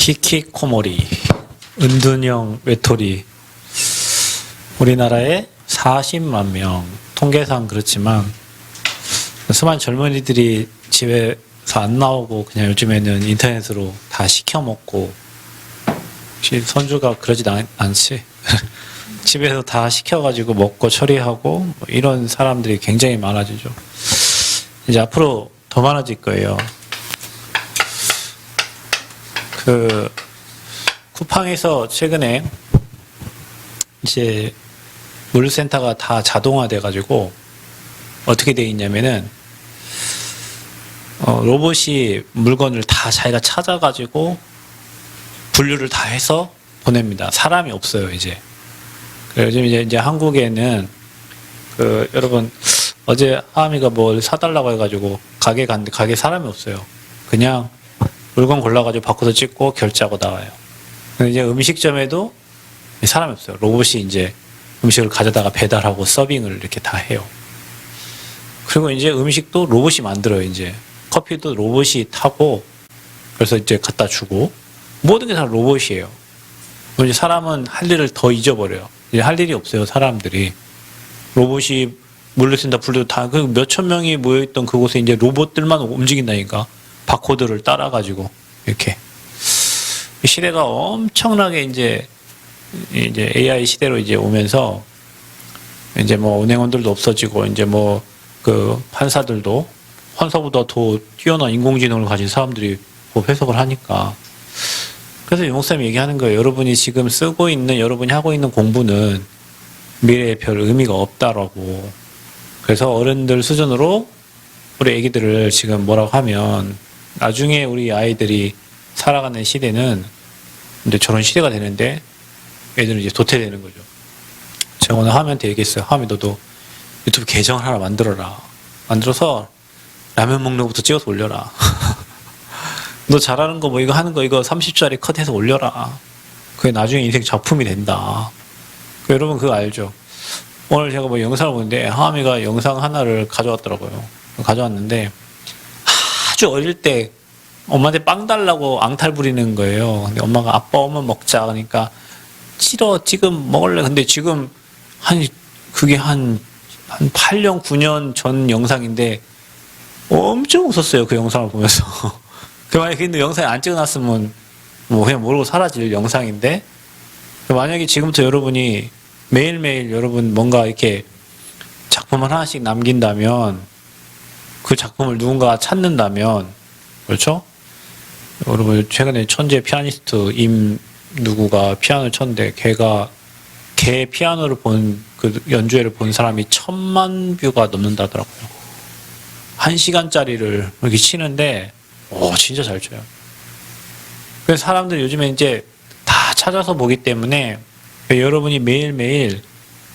히키코모리, 은둔형 외톨이. 우리나라에 40만 명, 통계상 그렇지만 수많은 젊은이들이 집에서 안 나오고 그냥 요즘에는 인터넷으로 다 시켜 먹고, 혹시 선주가 그러진 않지? 집에서 다 시켜가지고 먹고 처리하고 뭐 이런 사람들이 굉장히 많아지죠. 이제 앞으로 더 많아질 거예요. 그 쿠팡에서 최근에 이제 물류센터가 다 자동화돼 가지고 어떻게 돼 있냐면은 로봇이 물건을 다 자기가 찾아가지고 분류를 다 해서 보냅니다. 사람이 없어요 이제. 요즘 이제 한국에는 그 여러분 어제 하미가 뭘 사달라고 해가지고 가게 갔는데 가게 사람이 없어요. 그냥 물건 골라가지고 바코드 찍고 결제하고 나와요. 근데 이제 음식점에도 사람이 없어요. 로봇이 이제 음식을 가져다가 배달하고 서빙을 이렇게 다 해요. 그리고 이제 음식도 로봇이 만들어요. 이제 커피도 로봇이 타고 그래서 이제 갖다 주고 모든 게 다 로봇이에요. 이제 사람은 할 일을 더 잊어버려요. 이제 할 일이 없어요. 사람들이 로봇이 물류센터 분류 다 그 몇천 명이 모여있던 그곳에 이제 로봇들만 움직인다니까. 바코드를 따라가지고 이렇게 시대가 엄청나게 이제 AI 시대로 이제 오면서 이제 뭐 은행원들도 없어지고 이제 뭐 그 판사들도 판사보다 더 뛰어난 인공지능을 가진 사람들이 법 해석을 하니까. 그래서 유목사님이 얘기하는 거예요. 여러분이 지금 쓰고 있는 여러분이 하고 있는 공부는 미래에 별 의미가 없다라고. 그래서 어른들 수준으로 우리 애기들을 지금 뭐라고 하면 나중에 우리 아이들이 살아가는 시대는 이제 저런 시대가 되는데 애들은 이제 도태되는 거죠. 제가 오늘 하미한테 얘기했어요. 하미 너도 유튜브 계정을 하나 만들어라. 만들어서 라면 먹는 것부터 찍어서 올려라. 너 잘하는 거 뭐 이거 하는 거 이거 30초짜리 컷해서 올려라. 그게 나중에 인생 작품이 된다. 여러분 그거 알죠? 오늘 제가 뭐 영상을 보는데 하미가 영상 하나를 가져왔더라고요. 가져왔는데 아주 어릴 때 엄마한테 빵 달라고 앙탈 부리는 거예요. 근데 엄마가 아빠 오면 먹자. 그러니까 싫어 지금 먹을래. 근데 지금 그게 한 8년 9년 전 영상인데 엄청 웃었어요. 그 영상을 보면서. 그 만약에 그 영상에 안 찍어놨으면 뭐 그냥 모르고 사라질 영상인데, 만약에 지금부터 여러분이 매일매일 여러분 뭔가 이렇게 작품을 하나씩 남긴다면, 그 작품을 누군가가 찾는다면, 그렇죠? 여러분 최근에 천재 피아니스트 임 누구가 피아노를 쳤는데 걔 피아노를 본 그 연주회를 본 사람이 1000만 뷰가 넘는다더라고요. 1시간짜리를 이렇게 치는데 진짜 잘 쳐요. 그래서 사람들이 요즘에 이제 다 찾아서 보기 때문에 여러분이 매일매일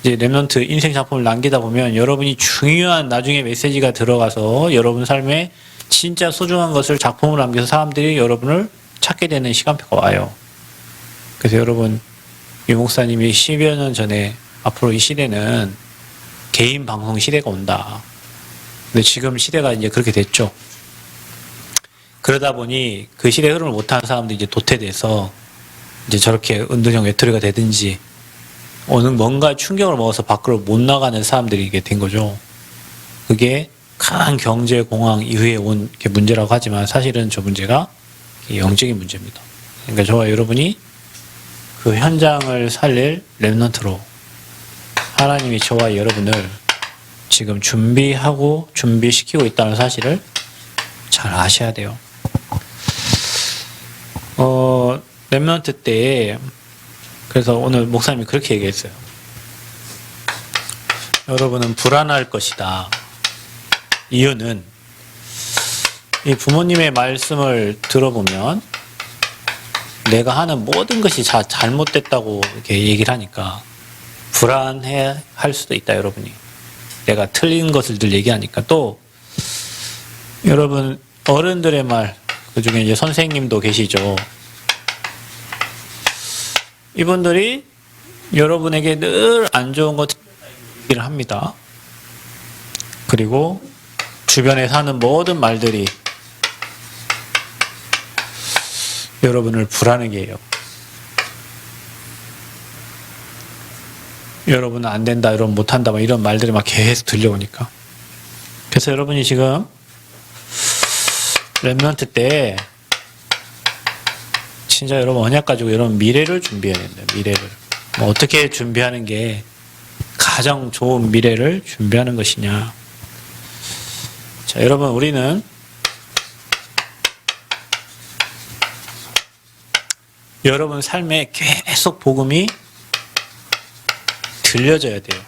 이제 랩넌트 인생 작품을 남기다 보면 여러분이 중요한 나중에 메시지가 들어가서 여러분 삶에 진짜 소중한 것을 작품으로 남겨서 사람들이 여러분을 찾게 되는 시간표가 와요. 그래서 여러분, 유 목사님이 10여 년 전에 앞으로 이 시대는 개인 방송 시대가 온다. 근데 지금 시대가 이제 그렇게 됐죠. 그러다 보니 그 시대 흐름을 못하는 사람들이 이제 도태돼서 이제 저렇게 은둔형 외톨이가 되든지 뭔가 충격을 먹어서 밖으로 못 나가는 사람들이 이게 된 거죠. 그게 큰 경제 공황 이후에 온 문제라고 하지만 사실은 저 문제가 영적인 문제입니다. 그러니까 저와 여러분이 그 현장을 살릴 랩넌트로 하나님이 저와 여러분을 지금 준비시키고 있다는 사실을 잘 아셔야 돼요. 랩넌트 때에 그래서 오늘 목사님이 그렇게 얘기했어요. 여러분은 불안할 것이다. 이유는 이 부모님의 말씀을 들어보면 내가 하는 모든 것이 다 잘못됐다고 이렇게 얘기를 하니까 불안해 할 수도 있다, 여러분이. 내가 틀린 것을 늘 얘기하니까. 또 여러분 어른들의 말, 그중에 이제 선생님도 계시죠. 이분들이 여러분에게 늘 안 좋은 것 얘기를 합니다. 그리고 주변에 사는 모든 말들이 여러분을 불안하게 해요. 여러분은 안 된다, 여러분 못한다, 막 이런 말들이 막 계속 들려오니까. 그래서 여러분이 지금 렘넌트 때 진짜 여러분 언약 가지고 여러분 미래를 준비해야 된다. 미래를. 뭐 어떻게 준비하는 게 가장 좋은 미래를 준비하는 것이냐. 자, 여러분 우리는 여러분 삶에 계속 복음이 들려져야 돼요.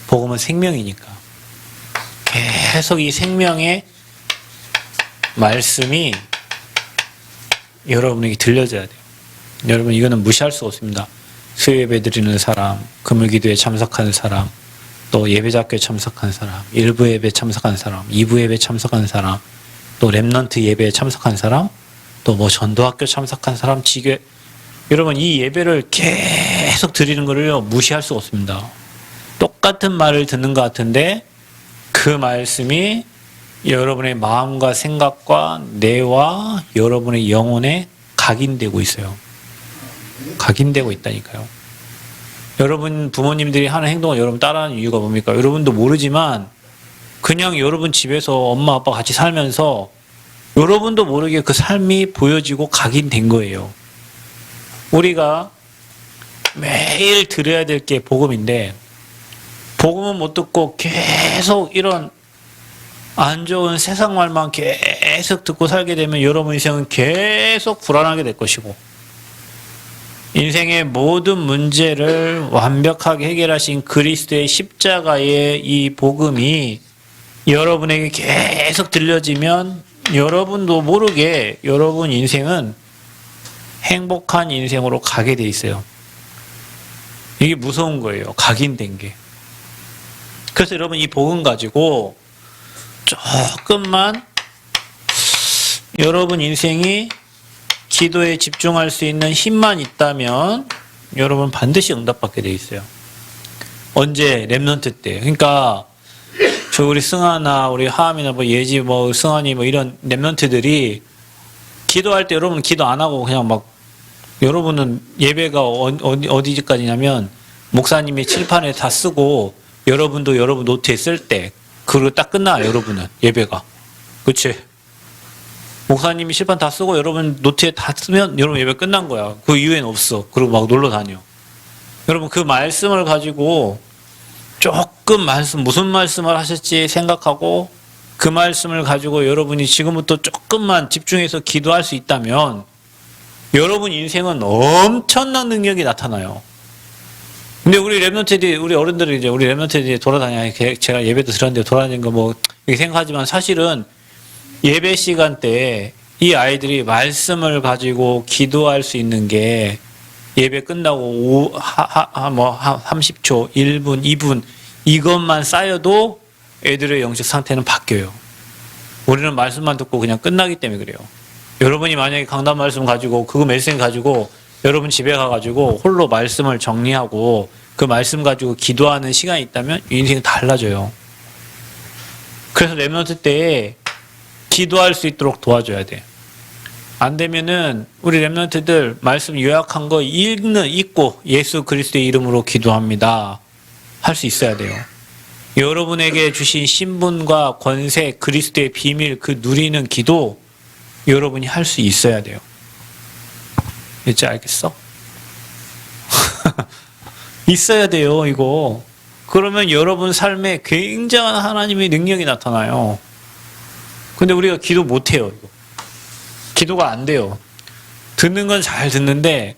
복음은 생명이니까. 계속 이 생명의 말씀이 여러분에게 들려져야 돼요. 여러분 이거는 무시할 수가 없습니다. 수요 예배 드리는 사람, 금요 기도에 참석하는 사람, 또 예배자교에 참석하는 사람, 1부 예배에 참석하는 사람, 2부 예배에 참석하는 사람, 또 렘넌트 예배에 참석한 사람, 또 뭐 전도학교 참석한 사람, 지교. 여러분 이 예배를 계속 드리는 거를요 무시할 수가 없습니다. 똑같은 말을 듣는 것 같은데 그 말씀이 여러분의 마음과 생각과 뇌와 여러분의 영혼에 각인되고 있어요. 각인되고 있다니까요. 여러분 부모님들이 하는 행동을 여러분 따라하는 이유가 뭡니까? 여러분도 모르지만 그냥 여러분 집에서 엄마 아빠 같이 살면서 여러분도 모르게 그 삶이 보여지고 각인된 거예요. 우리가 매일 들어야 될 게 복음인데 복음은 못 듣고 계속 이런 안 좋은 세상 말만 계속 듣고 살게 되면 여러분 인생은 계속 불안하게 될 것이고 인생의 모든 문제를 완벽하게 해결하신 그리스도의 십자가의 이 복음이 여러분에게 계속 들려지면 여러분도 모르게 여러분 인생은 행복한 인생으로 가게 돼 있어요. 이게 무서운 거예요. 각인된 게. 그래서 여러분 이 복음 가지고 조금만 여러분 인생이 기도에 집중할 수 있는 힘만 있다면 여러분 반드시 응답받게 돼 있어요. 언제? 렘넌트 때. 그러니까 저 우리 승아나 우리 하암이나 뭐 예지 뭐 승환이 뭐 이런 렘넌트들이 기도할 때 여러분 기도 안 하고 그냥 막 여러분은 예배가 어디까지냐면 목사님이 칠판에 다 쓰고 여러분도 여러분 노트에 쓸 때 그리고 딱 끝나 여러분은 예배가. 그치? 목사님이 칠판 다 쓰고 여러분 노트에 다 쓰면 여러분 예배 끝난 거야. 그 이후에는 없어. 그리고 막 놀러 다녀. 여러분 그 말씀을 가지고 조금 무슨 말씀을 하실지 생각하고 그 말씀을 가지고 여러분이 지금부터 조금만 집중해서 기도할 수 있다면 여러분 인생은 엄청난 능력이 나타나요. 근데 우리 렘넌트들이, 우리 어른들이 이제 우리 렘넌트들이 돌아다녀. 제가 예배도 들었는데 돌아다니는 거 뭐 이렇게 생각하지만 사실은 예배 시간 때 이 아이들이 말씀을 가지고 기도할 수 있는 게 예배 끝나고 뭐 30초, 1분, 2분 이것만 쌓여도 애들의 영적 상태는 바뀌어요. 우리는 말씀만 듣고 그냥 끝나기 때문에 그래요. 여러분이 만약에 강단 말씀 가지고 그거 메시지 가지고 여러분 집에 가가지고 홀로 말씀을 정리하고 그 말씀 가지고 기도하는 시간이 있다면 인생이 달라져요. 그래서 렘넌트 때에 기도할 수 있도록 도와줘야 돼. 안 되면은 우리 렘넌트들 말씀 요약한 거 읽고 예수 그리스도의 이름으로 기도합니다. 할 수 있어야 돼요. 여러분에게 주신 신분과 권세, 그리스도의 비밀, 그 누리는 기도 여러분이 할 수 있어야 돼요. 이제 알겠어? 있어야 돼요, 이거. 그러면 여러분 삶에 굉장한 하나님의 능력이 나타나요. 근데 우리가 기도 못해요, 이거. 기도가 안 돼요. 듣는 건 잘 듣는데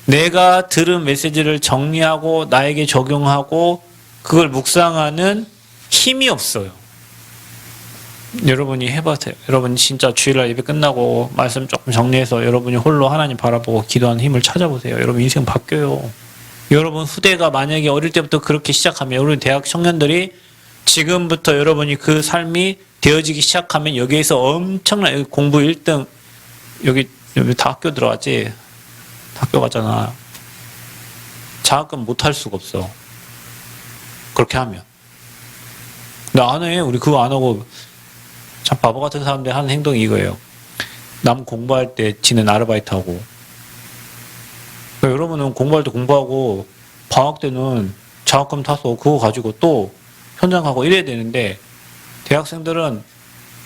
내가 들은 메시지를 정리하고 나에게 적용하고 그걸 묵상하는 힘이 없어요. 여러분이 해보세요. 여러분 진짜 주일날 예배 끝나고 말씀 조금 정리해서 여러분이 홀로 하나님 바라보고 기도하는 힘을 찾아보세요. 여러분 인생 바뀌어요. 여러분 후대가 만약에 어릴 때부터 그렇게 시작하면 우리 대학 청년들이 지금부터 여러분이 그 삶이 되어지기 시작하면 여기에서 엄청난 공부 1등 여기 다 학교 들어갔지? 학교 가잖아. 장학금 못 할 수가 없어. 그렇게 하면. 근데 안 해. 우리 그거 안 하고 참 바보 같은 사람들이 하는 행동이 이거예요. 남 공부할 때 지는 아르바이트하고. 그러니까 여러분은 공부할 때 공부하고 방학 때는 장학금 타서 그거 가지고 또 현장 가고 이래야 되는데, 대학생들은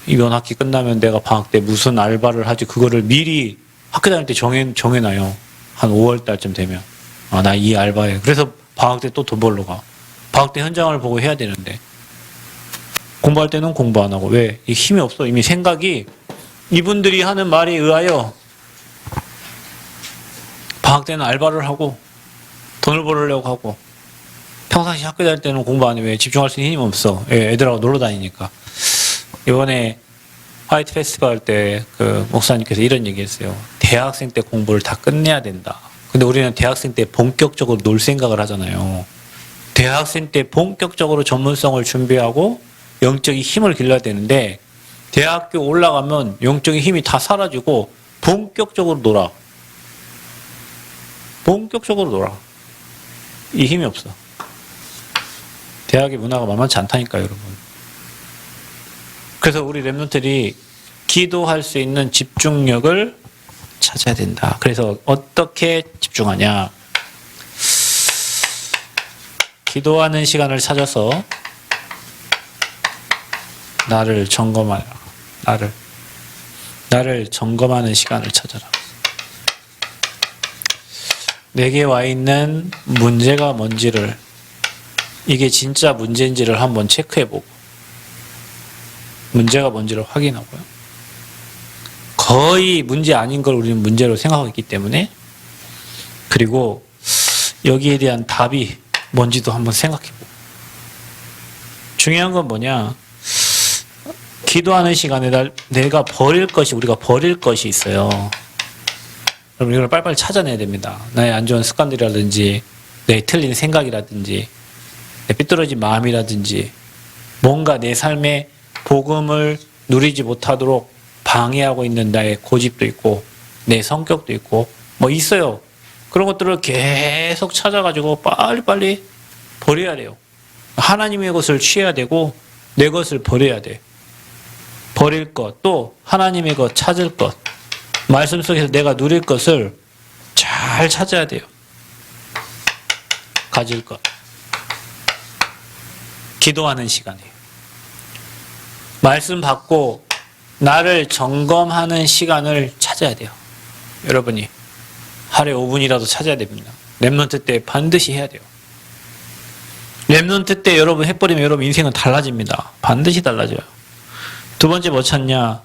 이번 학기 끝나면 내가 방학 때 무슨 알바를 하지, 그거를 미리 학교 다닐 때 정해놔요. 한 5월 달쯤 되면. 아, 나 이 알바해. 그래서 방학 때 또 돈 벌러 가. 방학 때 현장을 보고 해야 되는데, 공부할 때는 공부 안 하고. 왜? 이 힘이 없어. 이미 생각이, 이분들이 하는 말에 의하여 방학 때는 알바를 하고 돈을 벌으려고 하고, 평상시 학교 다닐 때는 공부 안 해. 왜? 집중할 수 있는 힘이 없어. 예, 애들하고 놀러 다니니까. 이번에 화이트 페스티벌 할 때 그 목사님께서 이런 얘기 했어요. 대학생 때 공부를 다 끝내야 된다. 근데 우리는 대학생 때 본격적으로 놀 생각을 하잖아요. 대학생 때 본격적으로 전문성을 준비하고 영적인 힘을 길러야 되는데, 대학교 올라가면 영적인 힘이 다 사라지고 본격적으로 놀아. 본격적으로 놀아. 이 힘이 없어. 대학의 문화가 만만치 않다니까요, 여러분. 그래서 우리 랩런트들이 기도할 수 있는 집중력을 찾아야 된다. 그래서 어떻게 집중하냐? 기도하는 시간을 찾아서 나를 점검하라. 나를 점검하는 시간을 찾아라. 내게 와 있는 문제가 뭔지를, 이게 진짜 문제인지를 한번 체크해보고, 문제가 뭔지를 확인하고요. 거의 문제 아닌 걸 우리는 문제로 생각하고 있기 때문에, 그리고 여기에 대한 답이 뭔지도 한번 생각해보고. 중요한 건 뭐냐? 기도하는 시간에 내가 우리가 버릴 것이 있어요. 그럼 이걸 빨리빨리 찾아내야 됩니다. 나의 안 좋은 습관들이라든지, 내 틀린 생각이라든지, 내 삐뚤어진 마음이라든지, 뭔가 내 삶에 복음을 누리지 못하도록 방해하고 있는 나의 고집도 있고, 내 성격도 있고, 뭐 있어요. 그런 것들을 계속 찾아가지고 빨리빨리 버려야 돼요. 하나님의 것을 취해야 되고, 내 것을 버려야 돼. 버릴 것, 또 하나님의 것 찾을 것, 말씀 속에서 내가 누릴 것을 잘 찾아야 돼요. 가질 것. 기도하는 시간이에요. 말씀 받고 나를 점검하는 시간을 찾아야 돼요. 여러분이 하루에 5분이라도 찾아야 됩니다. 랩런트 때 반드시 해야 돼요. 랩런트 때 여러분 해버리면 여러분 인생은 달라집니다. 반드시 달라져요. 두 번째 뭐 찾냐?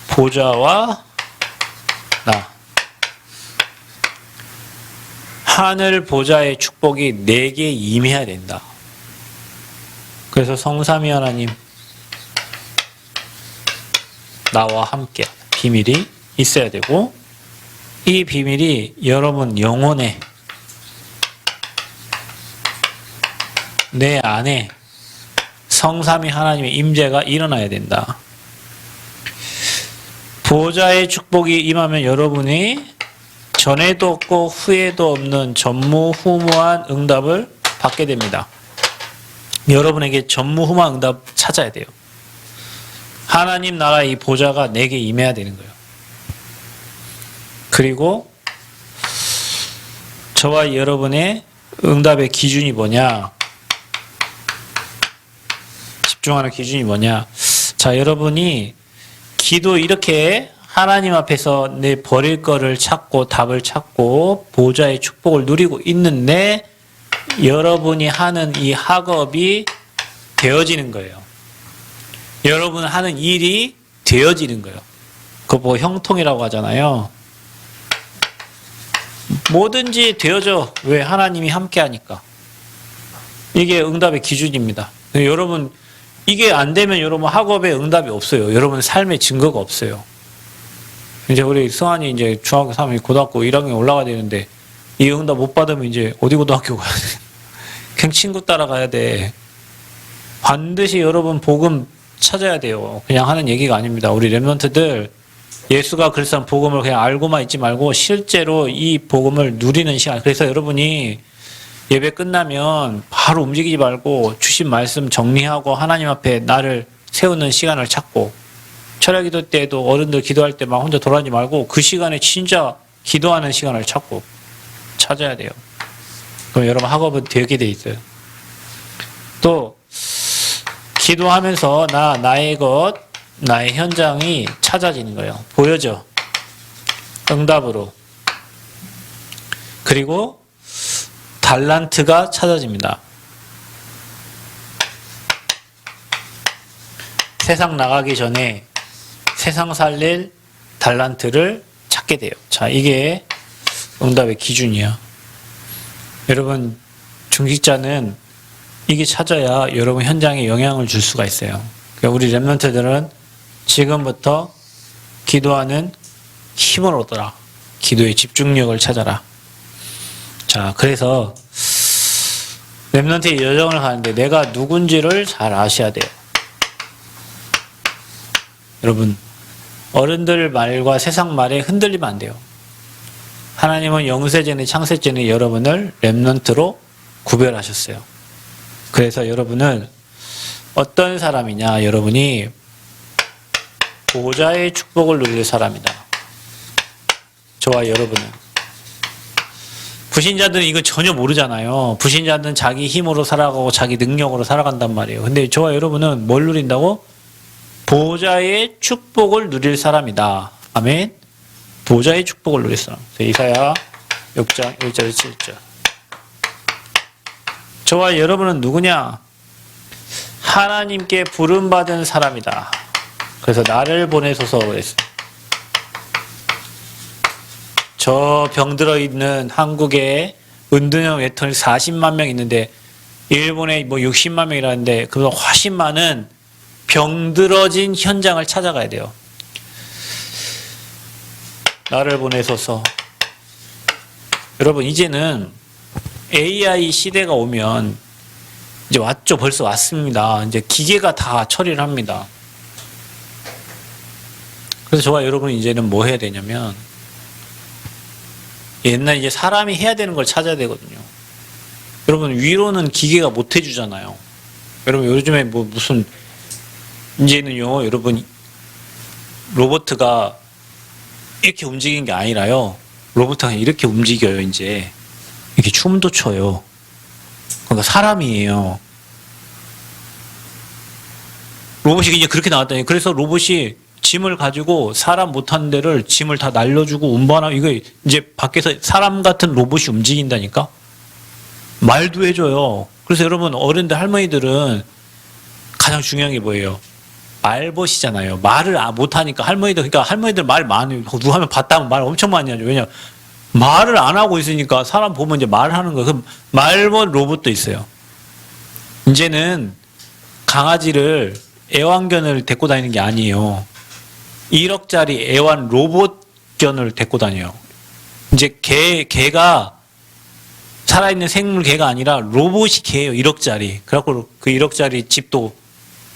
보좌와 나. 하늘 보좌의 축복이 내게 임해야 된다. 그래서 성삼위 하나님, 나와 함께 비밀이 있어야 되고, 이 비밀이 여러분 영혼에, 내 안에 성삼위 하나님의 임재가 일어나야 된다. 보좌의 축복이 임하면 여러분이 전에도 없고 후에도 없는 전무후무한 응답을 받게 됩니다. 여러분에게 전무후무한 응답 찾아야 돼요. 하나님 나라의 이 보좌가 내게 임해야 되는 거예요. 그리고 저와 여러분의 응답의 기준이 뭐냐? 집중하는 기준이 뭐냐? 자, 여러분이 기도 이렇게 하나님 앞에서 내 버릴 거를 찾고 답을 찾고 보좌의 축복을 누리고 있는데, 여러분이 하는 이 학업이 되어지는 거예요. 여러분 하는 일이 되어지는 거예요. 그거 뭐 형통이라고 하잖아요. 뭐든지 되어져. 왜? 하나님이 함께 하니까. 이게 응답의 기준입니다. 여러분 이게 안 되면 여러분 학업에 응답이 없어요. 여러분 삶의 증거가 없어요. 이제 우리 승환이 이제 중학교 3학년, 고등학교 1학년 올라가야 되는데, 이 응답 못 받으면 이제 어디 고등학교 가야 돼? 그냥 친구 따라가야 돼. 반드시 여러분 복음 찾아야 돼요. 그냥 하는 얘기가 아닙니다. 우리 랩런트들 예수가 그리스도란 복음을 그냥 알고만 있지 말고 실제로 이 복음을 누리는 시간. 그래서 여러분이 예배 끝나면 바로 움직이지 말고 주신 말씀 정리하고 하나님 앞에 나를 세우는 시간을 찾고, 철야 기도 때도 어른들 기도할 때 막 혼자 돌아다니지 말고 그 시간에 진짜 기도하는 시간을 찾아야 돼요. 그럼 여러분 학업은 되게 돼 있어요. 또 기도하면서 나의 것, 나의 현장이 찾아지는 거예요. 보여져. 응답으로. 그리고 달란트가 찾아집니다. 세상 나가기 전에 세상 살릴 달란트를 찾게 돼요. 자, 이게 응답의 기준이야. 여러분, 중직자는 이게 찾아야 여러분 현장에 영향을 줄 수가 있어요. 그러니까 우리 랩런트들은 지금부터 기도하는 힘을 얻어라. 기도의 집중력을 찾아라. 자, 그래서 랩런트의 여정을 가는데 내가 누군지를 잘 아셔야 돼요. 여러분, 어른들 말과 세상 말에 흔들리면 안 돼요. 하나님은 영세전에 창세전에 여러분을 랩런트로 구별하셨어요. 그래서 여러분은 어떤 사람이냐? 여러분이 보좌의 축복을 누릴 사람이다. 저와 여러분은. 불신자들은 이거 전혀 모르잖아요. 불신자들은 자기 힘으로 살아가고 자기 능력으로 살아간단 말이에요. 근데 저와 여러분은 뭘 누린다고? 보좌의 축복을 누릴 사람이다. 아멘. 보좌의 축복을 누릴 사람. 이사야 6장 1절 7절. 저와 여러분은 누구냐? 하나님께 부름받은 사람이다. 그래서 나를 보내소서 그랬어요. 저 병들어 있는 한국에 은둔형 외톨이 40만 명 있는데 일본에 뭐 60만 명이라는데 그보다 훨씬 많은 병들어진 현장을 찾아가야 돼요. 나를 보내소서. 여러분, 이제는 AI 시대가 오면 이제 왔죠. 벌써 왔습니다. 이제 기계가 다 처리를 합니다. 그래서 저와 여러분은 이제는 뭐 해야 되냐면 옛날 이제 사람이 해야 되는 걸 찾아야 되거든요. 여러분, 위로는 기계가 못 해주잖아요. 여러분, 요즘에 뭐 무슨 이제는요, 여러분, 로봇가 이렇게 움직이는 게 아니라요. 로봇가 이렇게 움직여요, 이제. 이렇게 춤도 춰요. 그러니까 사람이에요. 로봇이 이제 그렇게 나왔다니. 그래서 로봇이 짐을 가지고 사람 못하는 데를 짐을 다 날려주고 운반하고, 이거 이제 밖에서 사람 같은 로봇이 움직인다니까? 말도 해줘요. 그래서 여러분, 어른들, 할머니들은 가장 중요한 게 뭐예요? 말벗이잖아요. 말을 못하니까 할머니들, 그러니까 할머니들 말 많이, 누가 하면 봤다 하면 말 엄청 많이 하죠. 왜냐 말을 안 하고 있으니까 사람 보면 이제 말하는 거예요. 그럼 말벗 로봇도 있어요. 이제는 강아지를 애완견을 데리고 다니는 게 아니에요. 1억짜리 애완 로봇견을 데리고 다녀요. 이제 개가 살아있는 생물 개가 아니라 로봇이 개예요. 1억짜리. 그래갖고 그 1억짜리 집도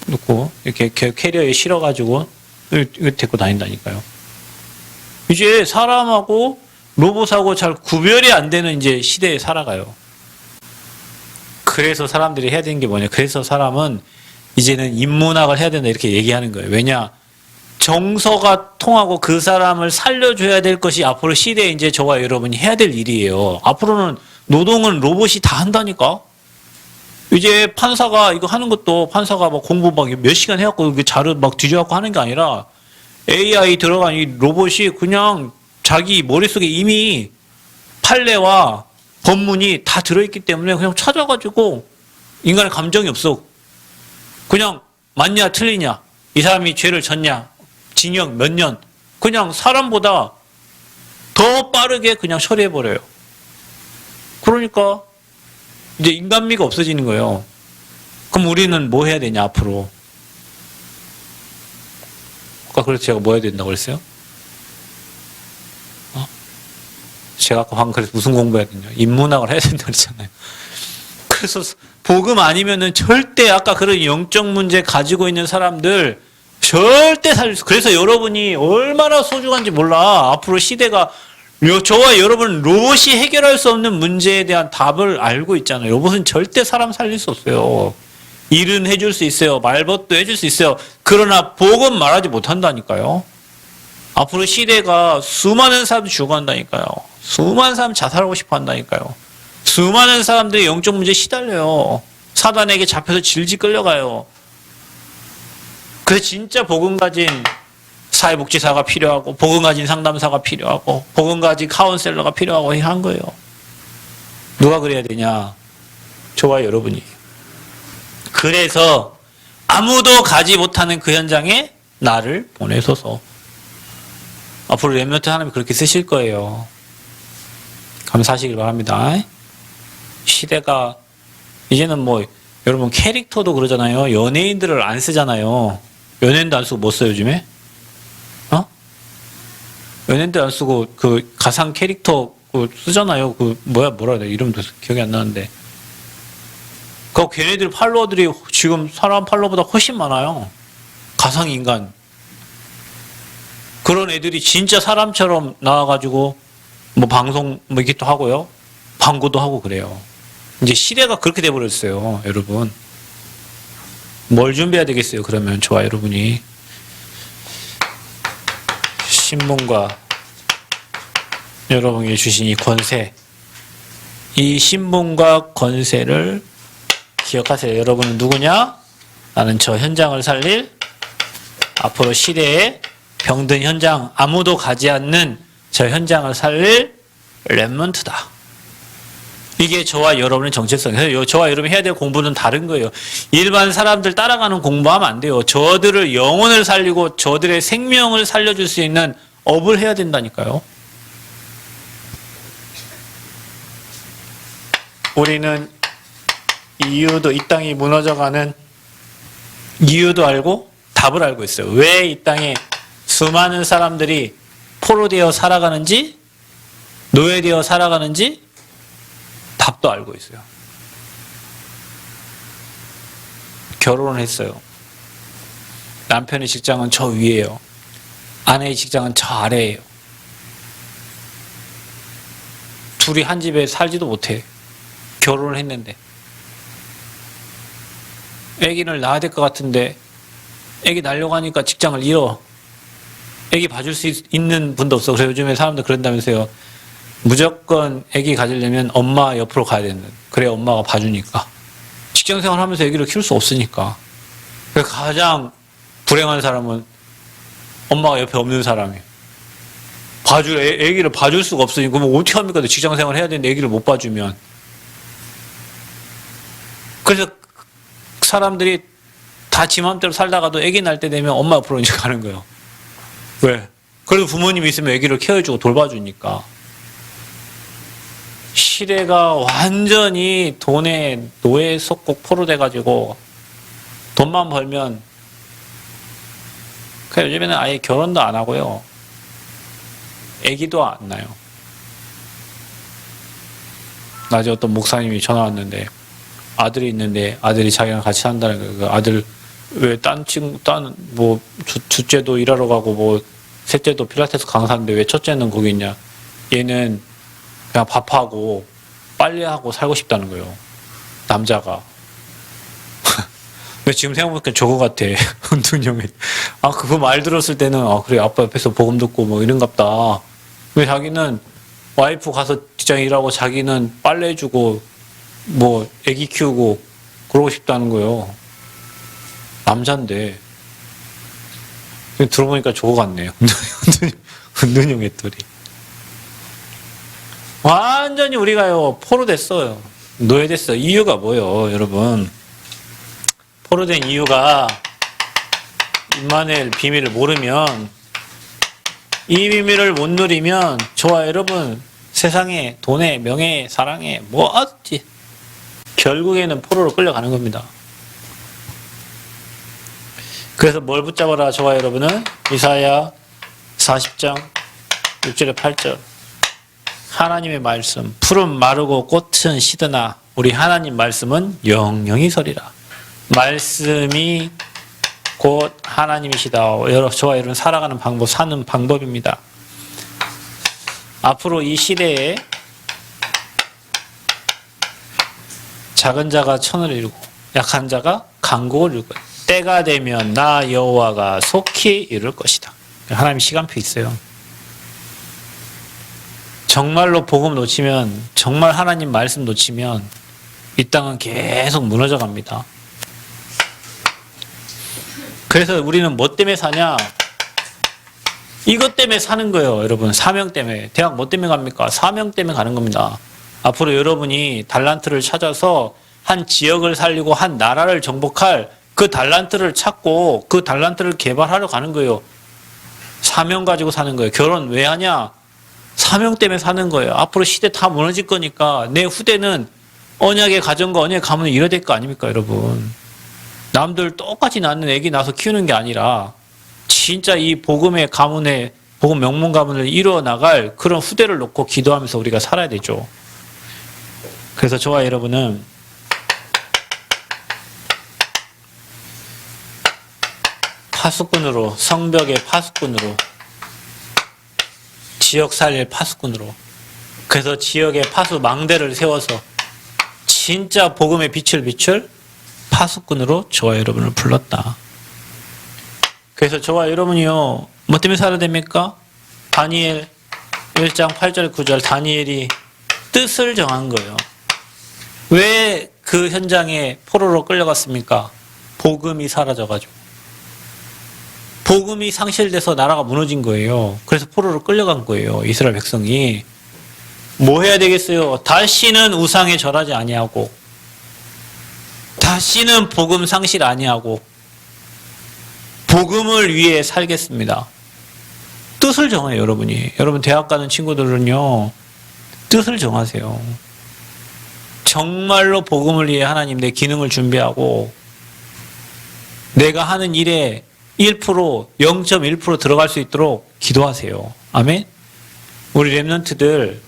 놓고 이렇게 캐리어에 실어가지고 데리고 다닌다니까요. 이제 사람하고 로봇하고 잘 구별이 안 되는 이제 시대에 살아가요. 그래서 사람들이 해야 되는 게 뭐냐? 그래서 사람은 이제는 인문학을 해야 된다 이렇게 얘기하는 거예요. 왜냐? 정서가 통하고 그 사람을 살려줘야 될 것이 앞으로 시대에 이제 저와 여러분이 해야 될 일이에요. 앞으로는 노동은 로봇이 다 한다니까? 이제 판사가 이거 하는 것도 판사가 막 공부 막 몇 시간 해갖고 자료 막 뒤져갖고 하는 게 아니라 AI 들어간 이 로봇이 그냥 자기 머릿속에 이미 판례와 법문이 다 들어있기 때문에 그냥 찾아가지고 인간의 감정이 없어. 그냥 맞냐 틀리냐, 이 사람이 죄를 졌냐, 징역 몇 년, 그냥 사람보다 더 빠르게 그냥 처리해버려요. 그러니까 이제 인간미가 없어지는 거예요. 그럼 우리는 뭐 해야 되냐 앞으로? 아까 그래서 제가 뭐 해야 된다고 그랬어요? 제가 아까 방금 그래서 무슨 공부해야 되냐? 인문학을 해야 된다고 그랬잖아요. 그래서 복음 아니면은 절대 아까 그런 영적 문제 가지고 있는 사람들 절대 살릴 수. 그래서 여러분이 얼마나 소중한지 몰라. 앞으로 시대가 저와 여러분 로봇이 해결할 수 없는 문제에 대한 답을 알고 있잖아요. 로봇은 절대 사람 살릴 수 없어요. 일은 해줄 수 있어요. 말벗도 해줄 수 있어요. 그러나 복은 말하지 못한다니까요. 앞으로 시대가 수많은 사람들이 죽어간다니까요. 수많은 사람이 자살하고 싶어 한다니까요. 수많은 사람들이 영적 문제에 시달려요. 사단에게 잡혀서 질질 끌려가요. 그래서 진짜 복음 가진 사회복지사가 필요하고, 복음 가진 상담사가 필요하고, 복음 가진 카운셀러가 필요하고 한 거예요. 누가 그래야 되냐? 저와 여러분이. 그래서 아무도 가지 못하는 그 현장에 나를 보내소서. 앞으로 렘넌트 하나님이 그렇게 쓰실 거예요. 감사하시길 바랍니다. 시대가 이제는 뭐 여러분 캐릭터도 그러잖아요. 연예인들을 안 쓰잖아요. 연예인도 안 쓰고 뭐 써요 요즘에? 연예인도 안 쓰고 그 가상 캐릭터 쓰잖아요. 그 뭐라 해야 돼? 이름도 기억이 안 나는데. 그 걔네들 팔로워들이 지금 사람 팔로워보다 훨씬 많아요. 가상 인간. 그런 애들이 진짜 사람처럼 나와가지고 뭐 방송 뭐 이렇게 또 하고요. 광고도 하고 그래요. 이제 시대가 그렇게 돼버렸어요, 여러분. 뭘 준비해야 되겠어요, 그러면 저와 여러분이. 신분과 여러분에게 주신 이 권세, 이 신분과 권세를 기억하세요. 여러분은 누구냐? 나는 저 현장을 살릴, 앞으로 시대에 병든 현장, 아무도 가지 않는 저 현장을 살릴 렘넌트다. 이게 저와 여러분의 정체성이에요. 저와 여러분이 해야 될 공부는 다른 거예요. 일반 사람들 따라가는 공부하면 안 돼요. 저들을 영혼을 살리고 저들의 생명을 살려줄 수 있는 업을 해야 된다니까요. 우리는 이유도, 이 땅이 무너져가는 이유도 알고 답을 알고 있어요. 왜 이 땅에 수많은 사람들이 포로되어 살아가는지, 노예되어 살아가는지 답도 알고 있어요. 결혼을 했어요. 남편의 직장은 저 위에요. 아내의 직장은 저 아래에요. 둘이 한 집에 살지도 못해. 결혼을 했는데. 아기를 낳아야 될 것 같은데 아기 낳으려고 하니까 직장을 잃어. 아기 봐줄 수 있는 분도 없어. 그래서 요즘에 사람들 그런다면서요. 무조건 아기 가지려면 엄마 옆으로 가야 되는. 그래야 엄마가 봐주니까. 직장생활 하면서 아기를 키울 수 없으니까. 그래서 가장 불행한 사람은 엄마가 옆에 없는 사람이에요. 아기를 봐줄 수가 없으니까 뭐 어떻게 합니까? 직장생활 해야 되는데 아기를 못 봐주면. 그래서 사람들이 다 지 마음대로 살다가도 아기 낳을 때 되면 엄마 옆으로 이제 가는 거예요. 왜? 그래도 부모님이 있으면 아기를 케어해주고 돌봐주니까. 시대가 완전히 돈에 노예 속국 포로돼가지고 돈만 벌면 그냥 요즘에는 아예 결혼도 안 하고요. 아기도 안 낳아요. 낮에 어떤 목사님이 전화 왔는데 아들이 있는데 아들이 자기랑 같이 산다는 거예요. 그 아들 왜 뭐 둘째도 일하러 가고 뭐 셋째도 필라테스 강사인데 왜 첫째는 거기 있냐? 얘는 그냥 밥하고 빨래하고 살고 싶다는 거예요. 남자가. 근데 지금 생각해보니까 저거 같아. 은둔형이. 아, 그거 말 들었을 때는, 아, 그래, 아빠 옆에서 복음 듣고 뭐 이런갑다. 근데 자기는 와이프 가서 직장 일하고 자기는 빨래 해주고 뭐 애기 키우고 그러고 싶다는 거예요. 남잔데. 들어보니까 저거 같네요. 은둔형 애들이. 완전히 우리가요, 포로 됐어요. 노예됐어요. 이유가 뭐예요, 여러분? 포로된 이유가 임마누엘 비밀을 모르면, 이 비밀을 못 누리면 저와 여러분 세상에 돈에 명예에 사랑에 뭐 어찌 결국에는 포로로 끌려가는 겁니다. 그래서 뭘 붙잡아라 저와 여러분은 이사야 40장 6절에 8절 하나님의 말씀 푸른 마르고 꽃은 시드나 우리 하나님 말씀은 영영이 서리라. 말씀이 곧 하나님이시다. 저와 여러분 살아가는 방법, 사는 방법입니다. 앞으로 이 시대에 작은 자가 천을 이루고 약한 자가 간구를 이룰 거예요. 때가 되면 나 여호와가 속히 이룰 것이다. 하나님 시간표 있어요. 정말로 복음 놓치면, 정말 하나님 말씀 놓치면 이 땅은 계속 무너져 갑니다. 그래서 우리는 뭐 때문에 사냐? 이것 때문에 사는 거예요, 여러분. 사명 때문에. 대학 뭐 때문에 갑니까? 사명 때문에 가는 겁니다. 앞으로 여러분이 달란트를 찾아서 한 지역을 살리고 한 나라를 정복할 그 달란트를 찾고 그 달란트를 개발하러 가는 거예요. 사명 가지고 사는 거예요. 결혼 왜 하냐? 사명 때문에 사는 거예요. 앞으로 시대 다 무너질 거니까 내 후대는 언약의 가정과 언약의 가문을 이뤄야 될 거 아닙니까, 여러분? 남들 똑같이 낳는 애기 낳아서 키우는 게 아니라 진짜 이 복음의 가문의 복음 명문 가문을 이루어 나갈 그런 후대를 놓고 기도하면서 우리가 살아야 되죠. 그래서 저와 여러분은 파수꾼으로, 성벽의 파수꾼으로, 지역 살릴 파수꾼으로, 그래서 지역의 파수 망대를 세워서 진짜 복음의 빛을 비출 파수꾼으로 저와 여러분을 불렀다. 그래서 저와 여러분이요, 뭐 때문에 살아야 됩니까? 다니엘 1장 8절 9절 다니엘이 뜻을 정한 거예요. 왜 그 현장에 포로로 끌려갔습니까? 복음이 사라져가지고. 복음이 상실돼서 나라가 무너진 거예요. 그래서 포로로 끌려간 거예요, 이스라엘 백성이. 뭐 해야 되겠어요? 다시는 우상에 절하지 아니하고, 다시는 복음 상실 아니하고, 복음을 위해 살겠습니다. 뜻을 정해요, 여러분이. 여러분 대학 가는 친구들은요, 뜻을 정하세요. 정말로 복음을 위해 하나님 내 기능을 준비하고 내가 하는 일에 1%, 0.1% 들어갈 수 있도록 기도하세요. 아멘? 우리 랩런트들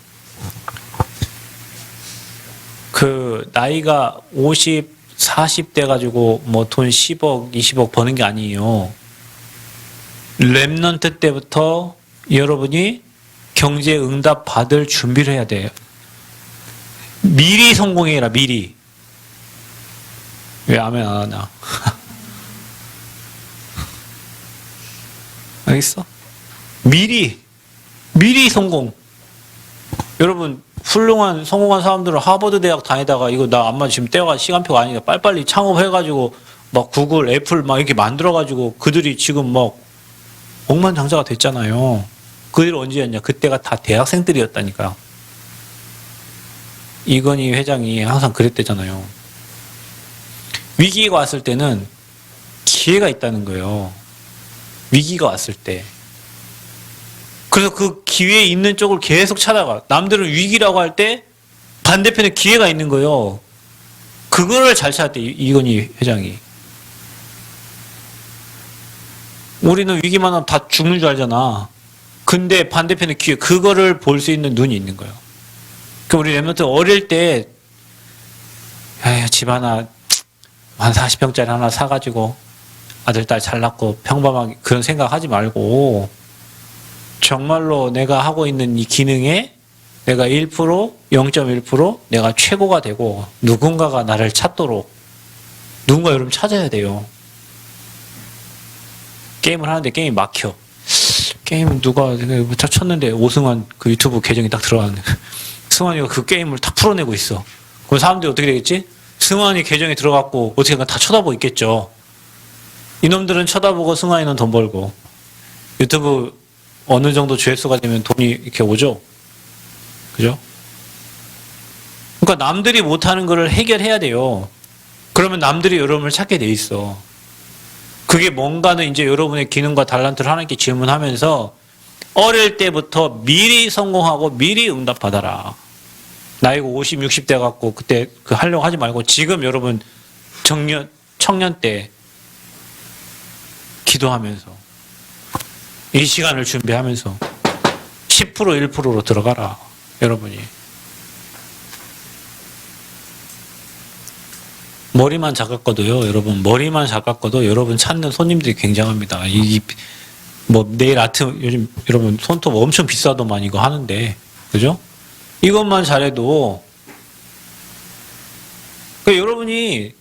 그 나이가 50, 40 돼가지고 뭐 돈 10억, 20억 버는 게 아니에요. 랩런트 때부터 여러분이 경제 응답 받을 준비를 해야 돼요. 미리 성공해라, 미리. 왜 아멘 안 하나? 알겠어? 미리 성공. 여러분, 훌륭한, 성공한 사람들은 하버드 대학 다니다가 이거 나 아마 지금 때가 시간표가 아니니까 빨리빨리 창업해가지고 막 구글, 애플 막 이렇게 만들어가지고 그들이 지금 막 억만장자가 됐잖아요. 그들이 언제였냐? 그때가 다 대학생들이었다니까요. 이건희 회장이 항상 그랬대잖아요. 위기가 왔을 때는 기회가 있다는 거예요. 위기가 왔을 때. 그래서 그 기회에 있는 쪽을 계속 찾아가. 남들은 위기라고 할 때 반대편에 기회가 있는 거예요. 그거를 잘 찾았대, 이건희 회장이. 우리는 위기만 하면 다 죽는 줄 알잖아. 근데 반대편에 기회, 그거를 볼 수 있는 눈이 있는 거예요. 우리 랩런트 어릴 때, 집 하나, 한 40평짜리 하나 사가지고 아들, 딸 잘 낳고 평범하게 그런 생각 하지 말고 정말로 내가 하고 있는 이 기능에 내가 1%, 0.1% 내가 최고가 되고 누군가가 나를 찾도록 누군가 여러분 찾아야 돼요. 게임을 하는데 게임이 막혀. 게임 누가 쳤는데 오승환 그 유튜브 계정이 딱 들어왔는데 승환이가 그 게임을 다 풀어내고 있어. 그럼 사람들이 어떻게 되겠지? 승환이 계정에 들어갔고 어떻게든 다 쳐다보고 있겠죠. 이놈들은 쳐다보고 승환이는 돈 벌고 유튜브 어느 정도 조회수가 되면 돈이 이렇게 오죠. 그죠? 그러니까 남들이 못하는 거를 해결해야 돼요. 그러면 남들이 여러분을 찾게 돼 있어. 그게 뭔가는 이제 여러분의 기능과 달란트를 하나님께 질문하면서 어릴 때부터 미리 성공하고 미리 응답받아라. 나이가 50, 60대 갖고 그때 그 하려고 하지 말고 지금 여러분 청년 때 기도하면서 이 시간을 준비하면서 10%, 1%로 들어가라. 여러분이. 머리만 작았거도요. 여러분 머리만 작았거도 여러분 찾는 손님들이 굉장합니다. 뭐 네일 아트 요즘 여러분 손톱 엄청 비싸더만 이거 하는데 그죠? 이것만 잘해도 그러니까 여러분이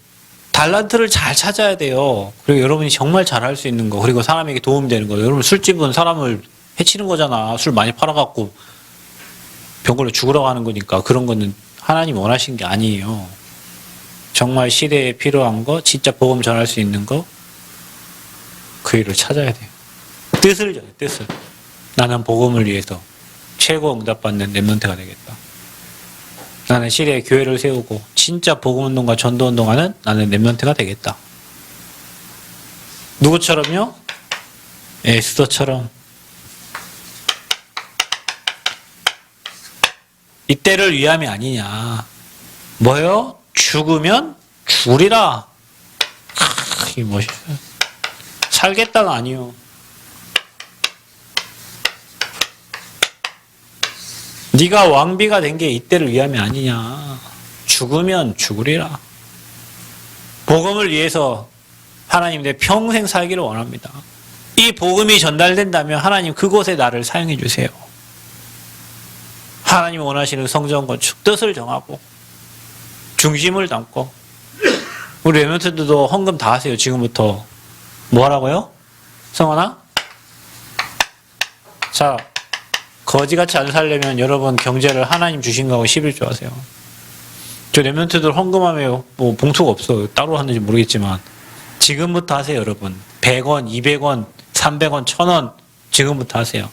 달란트를 잘 찾아야 돼요. 그리고 여러분이 정말 잘할 수 있는 거, 그리고 사람에게 도움이 되는 거. 여러분 술집은 사람을 해치는 거잖아. 술 많이 팔아갖고 병 걸려 죽으러 가는 거니까. 그런 거는 하나님이 원하신 게 아니에요. 정말 시대에 필요한 거, 진짜 복음 전할 수 있는 거, 그 일을 찾아야 돼요. 뜻을 전해, 뜻을. 나는 복음을 위해서 최고 응답받는 렘넌트가 되겠다. 나는 시대에 교회를 세우고 진짜 복음운동과 전도운동하는 나는 렘넌트가 되겠다. 누구처럼요? 에스더처럼. 이때를 위함이 아니냐. 뭐요? 죽으면 죽으리라. 이게 멋있어요. 살겠다가 아니요. 네가 왕비가 된 게 이때를 위함이 아니냐. 죽으면 죽으리라. 복음을 위해서 하나님 내 평생 살기를 원합니다. 이 복음이 전달된다면 하나님 그곳에 나를 사용해 주세요. 하나님 원하시는 성전 건축 뜻을 정하고 중심을 담고 우리 렘넌트들도 헌금 다 하세요. 지금부터. 뭐 하라고요? 성원아? 자, 거지같이 안 살려면 여러분 경제를 하나님 주신 거하고 11조 하세요. 저 렘넌트들 헌금하면 뭐 봉투가 없어. 따로 하는지 모르겠지만 지금부터 하세요, 여러분. 100원, 200원, 300원, 1000원 지금부터 하세요.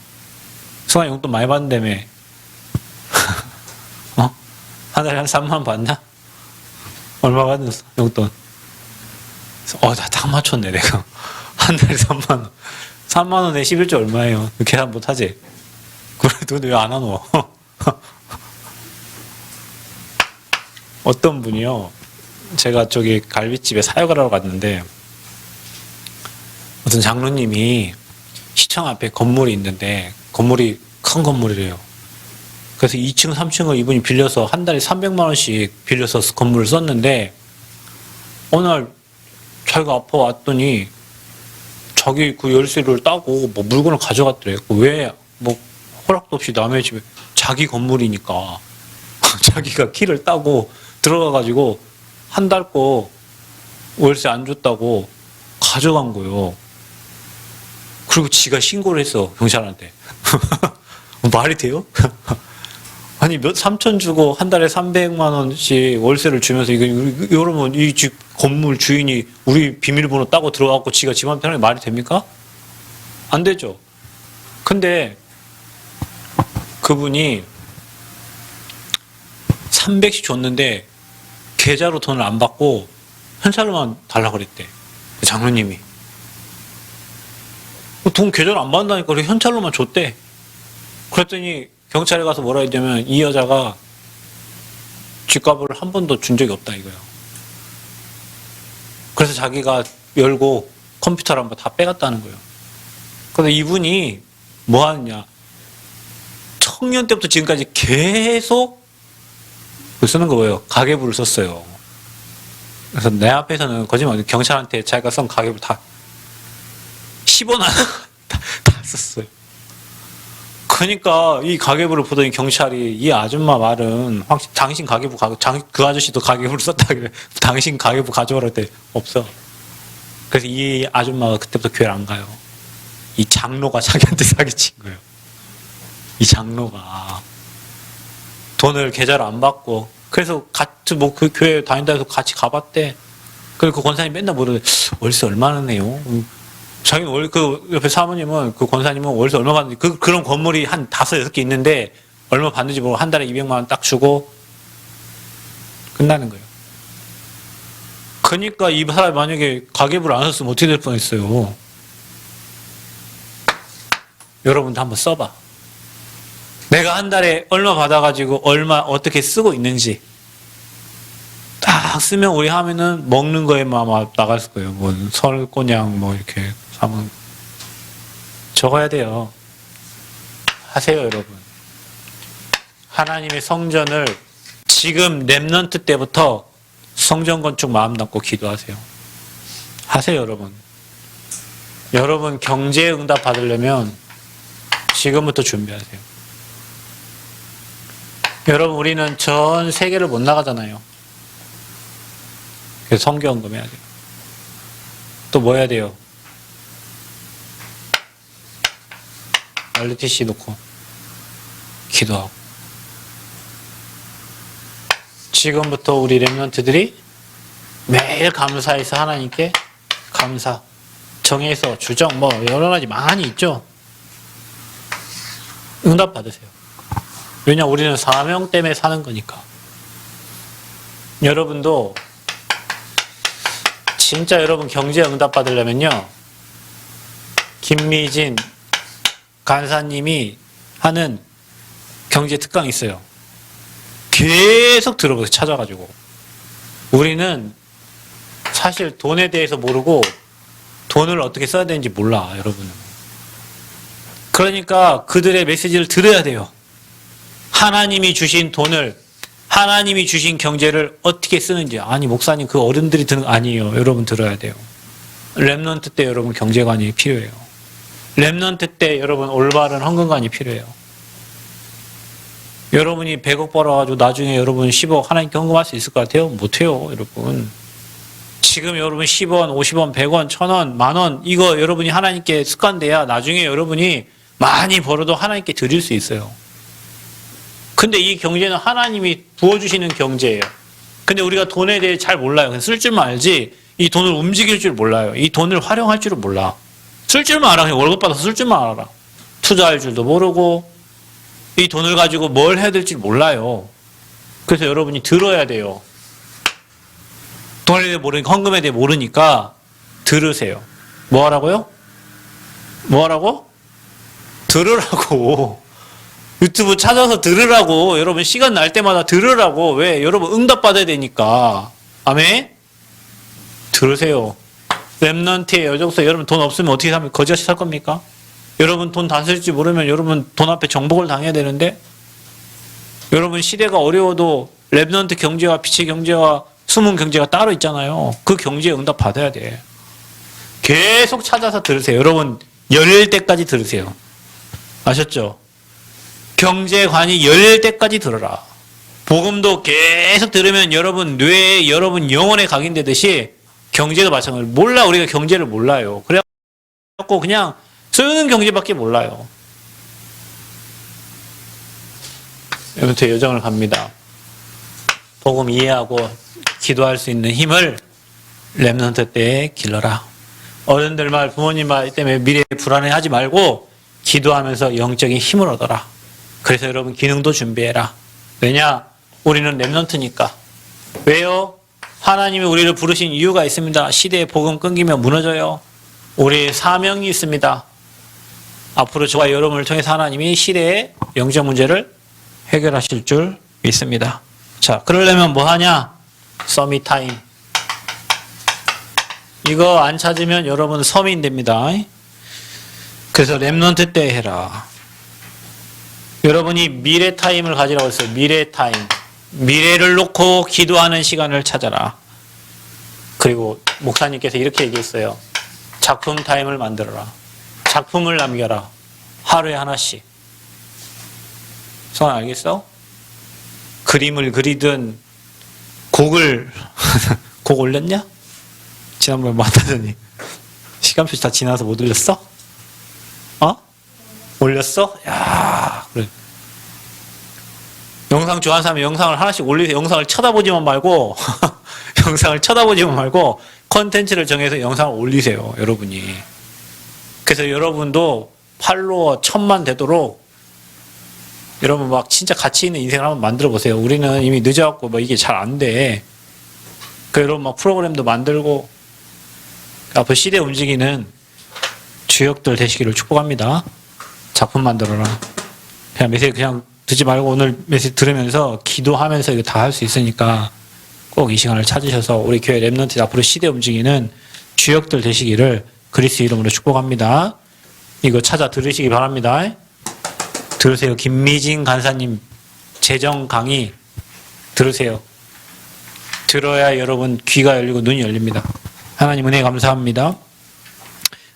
성환이 용돈 많이 받는다며. 어? 한 달에 한 3만 원 받나? 얼마 받았어, 용돈? 나 딱 맞췄네, 내가. 한 달에 3만 원. 3만 원에 11조 얼마예요? 계산 못 하지? 그래도 왜 안 하노? 어떤 분이요, 제가 저기 갈비집에 사역을 하러 갔는데, 어떤 장로님이 시청 앞에 건물이 있는데, 건물이 큰 건물이래요. 그래서 2층, 3층을 이분이 빌려서 한 달에 300만 원씩 빌려서 건물을 썼는데, 어느 날 자기가 아파 왔더니, 자기 그 열쇠를 따고 뭐 물건을 가져갔더래. 왜, 뭐, 허락도 없이 남의 집에, 자기 건물이니까, 자기가 키를 따고 들어가가지고, 한 달 거 월세 안 줬다고 가져간 거예요. 그리고 지가 신고를 했어, 경찰한테. 말이 돼요? 아니, 3천 주고 한 달에 300만 원씩 월세를 주면서, 여러분, 이 집 건물 주인이 우리 비밀번호 따고 들어가고 지가 집안 편하게 말이 됩니까? 안 되죠. 근데 그분이 300씩 줬는데 계좌로 돈을 안 받고 현찰로만 달라고 그랬대. 장로님이. 돈 계좌로 안 받는다니까 그래 현찰로만 줬대. 그랬더니 경찰에 가서 뭐라 했냐면 이 여자가 쥐값을 한 번도 준 적이 없다 이거예요. 그래서 자기가 열고 컴퓨터를 한번 다 빼갔다는 거예요. 그런데 이분이 뭐 하느냐. 청년 때부터 지금까지 계속 쓰는 거예요. 가계부를 썼어요. 그래서 내 앞에서는 거짓말, 경찰한테 자기가 쓴 가계부 다 10원 하나 다 썼어요. 그러니까 이 가계부를 보더니 경찰이 이 아줌마 말은 확실히 당신 가계부 그 아저씨도 가계부를 썼다 그래. 당신 가계부 가져오라 때 없어. 그래서 이 아줌마가 그때부터 교회를 안 가요. 이 장로가 자기한테 사기친 거예요. 이 장로가 돈을 계좌로 안 받고 그래서 같이 뭐 그 교회 다닌다 해서 같이 가봤대. 그리고 그 권사님 맨날 물어요. 월세 얼마나 내요? 자기는 그 옆에 사모님은 그 권사님은 월세 얼마 받는지 그런 건물이 한 5, 6개 있는데 얼마 받는지 모르고 한 달에 200만 원 딱 주고 끝나는 거예요. 그러니까 이 사람이 만약에 가계부를 안 썼으면 어떻게 될 뻔했어요. 여러분도 한번 써봐. 내가 한 달에 얼마 받아가지고 얼마 어떻게 쓰고 있는지 딱 쓰면 우리 하면은 먹는 거에만 아마 나갈 거예요. 뭐 설꼬냥 뭐 이렇게 사면 적어야 돼요. 하세요, 여러분. 하나님의 성전을 지금 렘넌트 때부터 성전 건축 마음 담고 기도하세요. 하세요, 여러분. 여러분 경제 응답 받으려면 지금부터 준비하세요. 여러분 우리는 전 세계를 못 나가잖아요. 그래서 선교헌금 해야 돼요. 또 뭐 해야 돼요? RTC 놓고 기도하고. 지금부터 우리 렘넌트들이 매일 감사해서 하나님께 감사, 정해서 주정 뭐 여러 가지 많이 있죠. 응답 받으세요. 왜냐 우리는 사명 때문에 사는 거니까. 여러분도 진짜 여러분 경제 응답 받으려면요, 김미진 간사님이 하는 경제 특강 있어요. 계속 들어보세요. 찾아가지고. 우리는 사실 돈에 대해서 모르고 돈을 어떻게 써야 되는지 몰라, 여러분은. 그러니까 그들의 메시지를 들어야 돼요. 하나님이 주신 돈을, 하나님이 주신 경제를 어떻게 쓰는지. 아니 목사님 그 어른들이 듣는, 아니에요. 여러분 들어야 돼요. 렘넌트 때 여러분 경제관이 필요해요. 렘넌트 때 여러분 올바른 헌금관이 필요해요. 여러분이 100억 벌어가지고 나중에 여러분 10억 하나님께 헌금할 수 있을 것 같아요? 못해요, 여러분. 지금 여러분 10원, 50원, 100원, 1000원, 만원, 이거 여러분이 하나님께 습관돼야 나중에 여러분이 많이 벌어도 하나님께 드릴 수 있어요. 근데 이 경제는 하나님이 부어주시는 경제예요. 근데 우리가 돈에 대해 잘 몰라요. 그냥 쓸 줄만 알지, 이 돈을 움직일 줄 몰라요. 이 돈을 활용할 줄을 몰라. 쓸 줄만 알아. 그냥 월급 받아서 쓸 줄만 알아. 투자할 줄도 모르고, 이 돈을 가지고 뭘 해야 될지 몰라요. 그래서 여러분이 들어야 돼요. 돈에 대해 모르니까, 헌금에 대해 모르니까 들으세요. 뭐 하라고요? 뭐 하라고? 들으라고. 유튜브 찾아서 들으라고. 여러분 시간 날 때마다 들으라고. 왜? 여러분 응답 받아야 되니까. 아멘? 들으세요. 렘넌트의 여정서. 여러분 돈 없으면 어떻게 살면 거지같이 살 겁니까? 여러분 돈 다 쓸지 모르면 여러분 돈 앞에 정복을 당해야 되는데, 여러분 시대가 어려워도 렘넌트 경제와 빛의 경제와 숨은 경제가 따로 있잖아요. 그 경제에 응답 받아야 돼. 계속 찾아서 들으세요. 여러분 열릴 때까지 들으세요. 아셨죠? 경제관이 열릴 때까지 들어라. 복음도 계속 들으면 여러분 뇌에, 여러분 영혼에 각인되듯이 경제도 마찬가지로. 몰라, 우리가 경제를 몰라요. 그래갖고 그냥 쓰는 경제밖에 몰라요. 여러분의 여정을 갑니다. 복음 이해하고 기도할 수 있는 힘을 렘넌트 때에 길러라. 어른들 말, 부모님 말 때문에 미래에 불안해하지 말고 기도하면서 영적인 힘을 얻어라. 그래서 여러분 기능도 준비해라. 왜냐? 우리는 렘넌트니까. 왜요? 하나님이 우리를 부르신 이유가 있습니다. 시대의 복음 끊기면 무너져요. 우리의 사명이 있습니다. 앞으로 저와 여러분을 통해서 하나님이 시대의 영적 문제를 해결하실 줄 믿습니다. 자, 그러려면 뭐 하냐? 서밋 타임. 이거 안 찾으면 여러분 서민 됩니다. 그래서 렘넌트 때 해라. 여러분이 미래 타임을 가지라고 했어요. 미래 타임. 미래를 놓고 기도하는 시간을 찾아라. 그리고 목사님께서 이렇게 얘기했어요. 작품 타임을 만들어라. 작품을 남겨라. 하루에 하나씩. 성아 알겠어? 그림을 그리든 곡을 곡 올렸냐? 지난번에 만나더니 시간표 다 지나서 못 올렸어? 어? 올렸어? 야, 그래. 영상 좋아하는 사람이 영상을 하나씩 올리세요. 영상을 쳐다보지만 말고 영상을 쳐다보지만 말고 컨텐츠를 정해서 영상을 올리세요. 여러분이. 그래서 여러분도 팔로워 1000만 되도록 여러분 막 진짜 가치 있는 인생을 한번 만들어 보세요. 우리는 이미 늦어갖고 뭐 이게 잘 안 돼. 그 여러분 막 프로그램도 만들고 앞으로 시대 움직이는 주역들 되시기를 축복합니다. 작품 만들어라. 그냥 메시지 그냥 듣지 말고 오늘 메시지 들으면서 기도하면서 이거 다 할 수 있으니까 꼭 이 시간을 찾으셔서 우리 교회 렘넌트 앞으로 시대 움직이는 주역들 되시기를 그리스도 이름으로 축복합니다. 이거 찾아 들으시기 바랍니다. 들으세요. 김미진 간사님 재정 강의 들으세요. 들어야 여러분 귀가 열리고 눈이 열립니다. 하나님 은혜 감사합니다.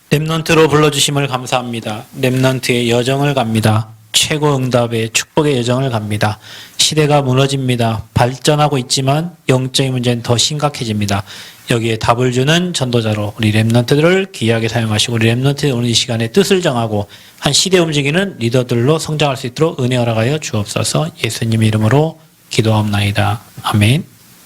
렘넌트로 불러주심을 감사합니다. 렘넌트의 여정을 갑니다. 최고 응답의 축복의 여정을 갑니다. 시대가 무너집니다. 발전하고 있지만 영적인 문제는 더 심각해집니다. 여기에 답을 주는 전도자로 우리 렘넌트들을 귀하게 사용하시고 우리 렘넌트들 오늘 이 시간에 뜻을 정하고 한 시대 움직이는 리더들로 성장할 수 있도록 은혜 허락하여 주옵소서. 예수님 이름으로 기도하옵나이다. 아멘.